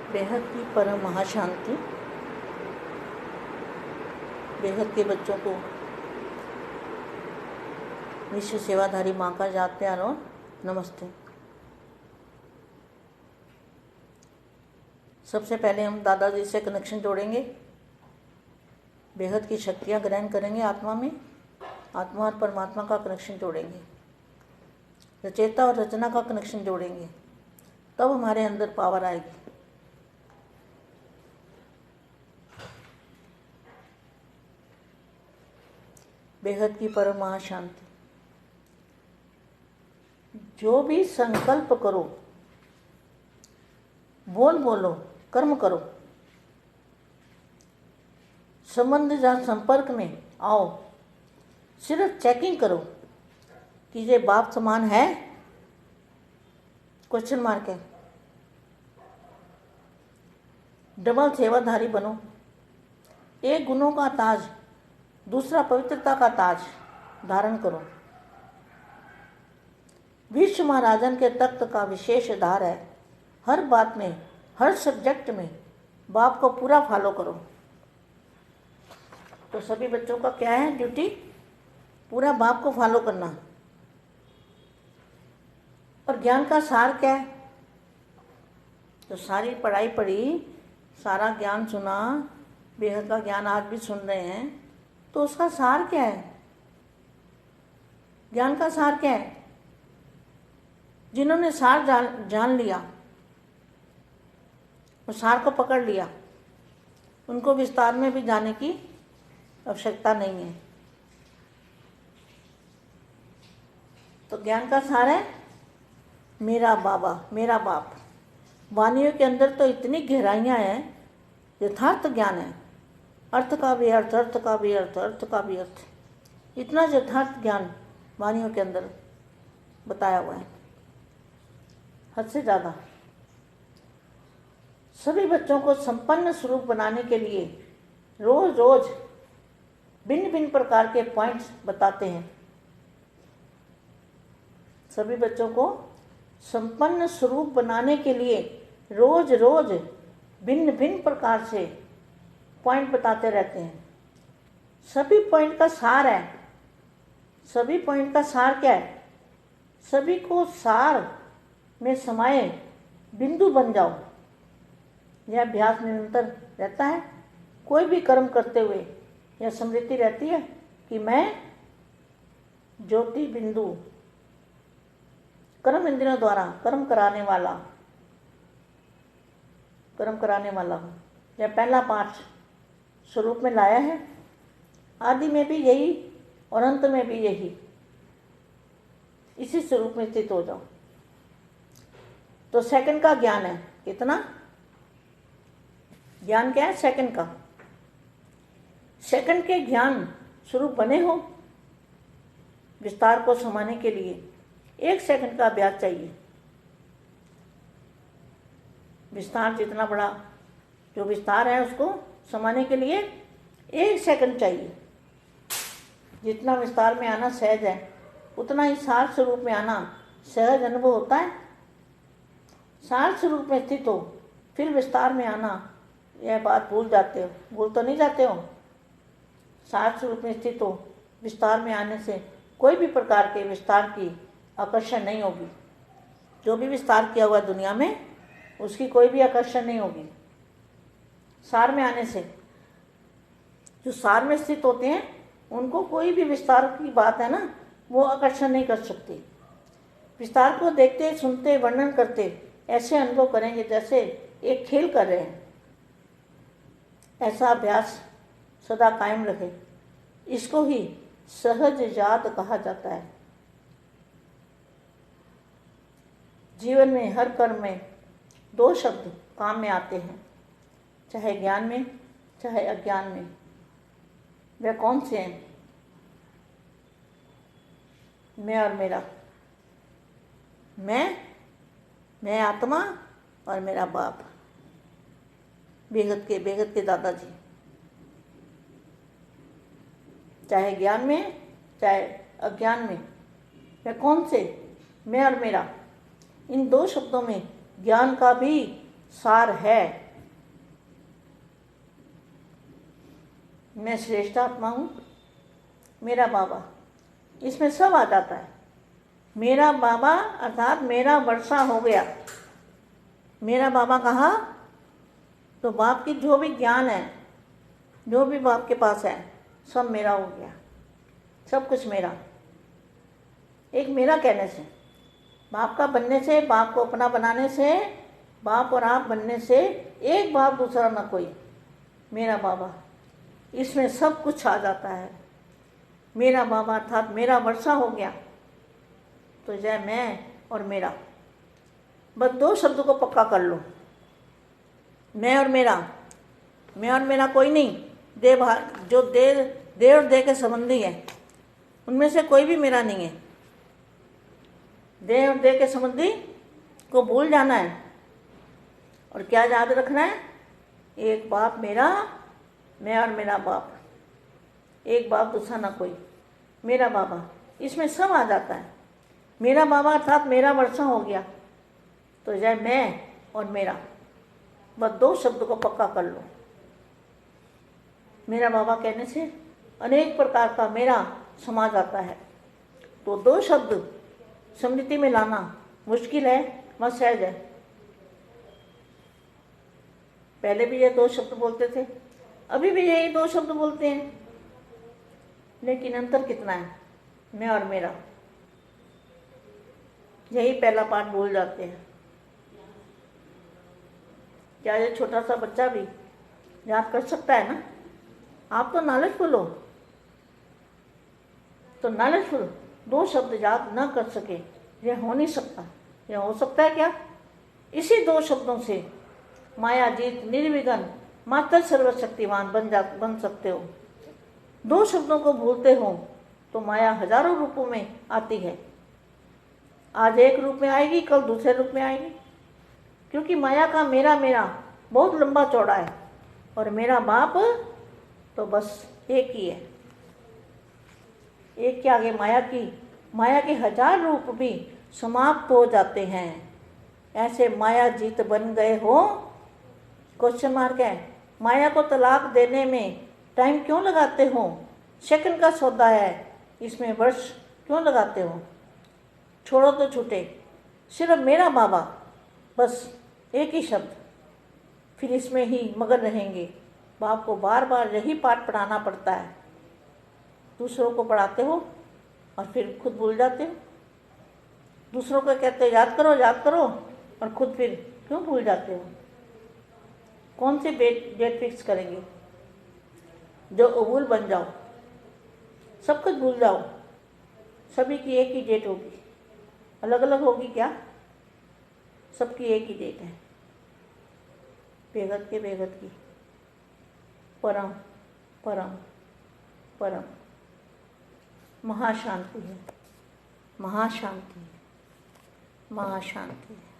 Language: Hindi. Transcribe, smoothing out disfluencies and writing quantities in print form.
बेहद की परम महाशांति। बेहद के बच्चों को विश्व सेवाधारी माँ का याद प्यार और नमस्ते। सबसे पहले हम दादाजी से कनेक्शन जोड़ेंगे, बेहद की शक्तियाँ ग्रहण करेंगे, आत्मा में आत्मा और परमात्मा का कनेक्शन जोड़ेंगे, रचयिता और रचना का कनेक्शन जोड़ेंगे, तब हमारे अंदर पावर आएगी। बेहद की परम महाशांति। जो भी संकल्प करो, बोलो, कर्म करो, संबंध या संपर्क में आओ, सिर्फ चेकिंग करो कि ये बाप समान है, क्वेश्चन मार्क है। डबल सेवाधारी बनो। एक गुणों का ताज, दूसरा पवित्रता का ताज धारण करो। विश्व महाराजन के तख्त का विशेष आधार है, हर बात में, हर सब्जेक्ट में बाप को पूरा फॉलो करो। तो सभी बच्चों का क्या है ड्यूटी? पूरा बाप को फॉलो करना। और ज्ञान का सार क्या है? तो सारी पढ़ाई पढ़ी, सारा ज्ञान सुना, बेहद का ज्ञान आज भी सुन रहे हैं, तो उसका सार क्या है? ज्ञान का सार क्या है? जिन्होंने सार जान लिया और सार को पकड़ लिया, उनको विस्तार में भी जाने की आवश्यकता नहीं है। तो ज्ञान का सार है मेरा बाबा, मेरा बाप। वाणियों के अंदर तो इतनी गहराइयाँ हैं, यथार्थ ज्ञान है, अर्थ का भी अर्थ, अर्थ का भी अर्थ, अर्थ का भी अर्थ। इतना यथार्थ ज्ञान वाणियों के अंदर बताया हुआ है, हद से ज़्यादा। सभी बच्चों को संपन्न स्वरूप बनाने के लिए रोज रोज भिन्न भिन्न प्रकार के पॉइंट्स बताते हैं। सभी बच्चों को संपन्न स्वरूप बनाने के लिए रोज रोज भिन्न भिन्न प्रकार से पॉइंट बताते रहते हैं। सभी पॉइंट का सार है। सभी पॉइंट का सार क्या है? सभी को सार में समाये बिंदु बन जाओ। यह अभ्यास निरंतर रहता है। कोई भी कर्म करते हुए यह स्मृति रहती है कि मैं ज्योति बिंदु, कर्म इंद्रियों द्वारा कर्म कराने वाला हूँ। यह पहला पाठ स्वरूप में लाया है। आदि में भी यही और अंत में भी यही, इसी स्वरूप में स्थित हो जाओ। तो सेकंड का ज्ञान है कितना? ज्ञान क्या है सेकंड का? सेकंड के ज्ञान स्वरूप बने हो। विस्तार को समाने के लिए 1 सेकंड का अभ्यास चाहिए। विस्तार जितना बड़ा जो विस्तार है उसको समाने के लिए 1 सेकंड चाहिए। जितना विस्तार में आना सहज है, उतना ही सार स्वरूप में आना सहज अनुभव होता है। सार स्वरूप में स्थित हो, फिर विस्तार में आना, यह बात भूल जाते हो। भूल तो नहीं जाते हो? सार स्वरूप में स्थित हो, विस्तार में आने से कोई भी प्रकार के विस्तार की आकर्षण नहीं होगी। जो भी विस्तार किया हुआ दुनिया में, उसकी कोई भी आकर्षण नहीं होगी। सार में आने से जो सार में स्थित होते हैं, उनको कोई भी विस्तार की बात है ना, वो आकर्षण नहीं कर सकती। विस्तार को देखते, सुनते, वर्णन करते ऐसे अनुभव करेंगे जैसे एक खेल कर रहे हैं। ऐसा अभ्यास सदा कायम रहे। इसको ही सहज याद कहा जाता है। जीवन में हर कर्म में 2 शब्द काम में आते हैं, चाहे ज्ञान में चाहे अज्ञान में। वे कौन से हैं? मैं और मेरा। मैं आत्मा और मेरा बाप, बेहद के दादाजी। चाहे ज्ञान में चाहे अज्ञान में, वे कौन से? मैं और मेरा। इन 2 शब्दों में ज्ञान का भी सार है। मैं श्रेष्ठ आत्मा हूँ, मेरा बाबा, इसमें सब आ जाता है। मेरा बाबा अर्थात मेरा वर्षा हो गया। मेरा बाबा कहा तो बाप की जो भी ज्ञान है, जो भी बाप के पास है, सब मेरा हो गया, सब कुछ मेरा। एक मेरा कहने से, बाप का बनने से, बाप को अपना बनाने से, बाप और आप बनने से, एक बाप दूसरा ना कोई, मेरा बाबा, इसमें सब कुछ आ जाता है। मेरा बाबा अर्थात मेरा वर्षा हो गया तो जय मैं और मेरा, बस दो शब्दों को पक्का कर लो, मैं और मेरा। मैं और मेरा कोई नहीं, जो दे और दे के संबंधी है, उनमें से कोई भी मेरा नहीं है। दे और दे के संबंधी को भूल जाना है और क्या याद रखना है? एक बाप मेरा, मैं और मेरा बाप, एक बाप दूसरा ना कोई, मेरा बाबा, इसमें सब आ जाता है। मेरा बाबा अर्थात मेरा वर्षा हो गया तो जय मैं और मेरा, बस दो शब्द को पक्का कर लो। मेरा बाबा कहने से अनेक प्रकार का मेरा समा जाता है, तो दो शब्द स्मृति में लाना मुश्किल है, मत सहज है। पहले भी ये दो शब्द बोलते थे, अभी भी यही दो शब्द बोलते हैं, लेकिन अंतर कितना है? मैं और मेरा, यही पहला पाठ भूल जाते हैं। क्या ये छोटा सा बच्चा भी याद कर सकता है ना? आप तो नॉलेजफुल हो, तो नॉलेजफुल दो शब्द याद न कर सके, यह हो नहीं सकता। यह हो सकता है क्या? इसी दो शब्दों से माया जीत निर्विघ्न मात्र सर्वशक्तिवान बन सकते हो। दो शब्दों को भूलते हो तो माया हजारों रूपों में आती है। आज एक रूप में आएगी, कल दूसरे रूप में आएगी, क्योंकि माया का मेरा मेरा बहुत लंबा चौड़ा है और मेरा बाप तो बस एक ही है। एक के आगे माया के हजार रूप भी समाप्त हो जाते हैं। ऐसे माया जीत बन गए हो? क्वेश्चन मार्क है। माया को तलाक देने में टाइम क्यों लगाते हो? सेकंड का सौदा है, इसमें वर्ष क्यों लगाते हो? छोड़ो तो छूटे, सिर्फ मेरा बाबा, बस एक ही शब्द, फिर इसमें ही मगन रहेंगे। बाप को बार बार यही पाठ पढ़ाना पड़ता है। दूसरों को पढ़ाते हो और फिर खुद भूल जाते हो। दूसरों को कहते हो याद करो और खुद फिर क्यों भूल जाते हो? कौन सी डेट फिक्स करेंगे जो अबूल बन जाओ, सब कुछ भूल जाओ? सभी की एक ही डेट होगी, अलग अलग होगी क्या? सबकी एक ही डेट है, बेगत के बेगत की, परम परम परम महाशांति है, महाशांति है, महाशांति है।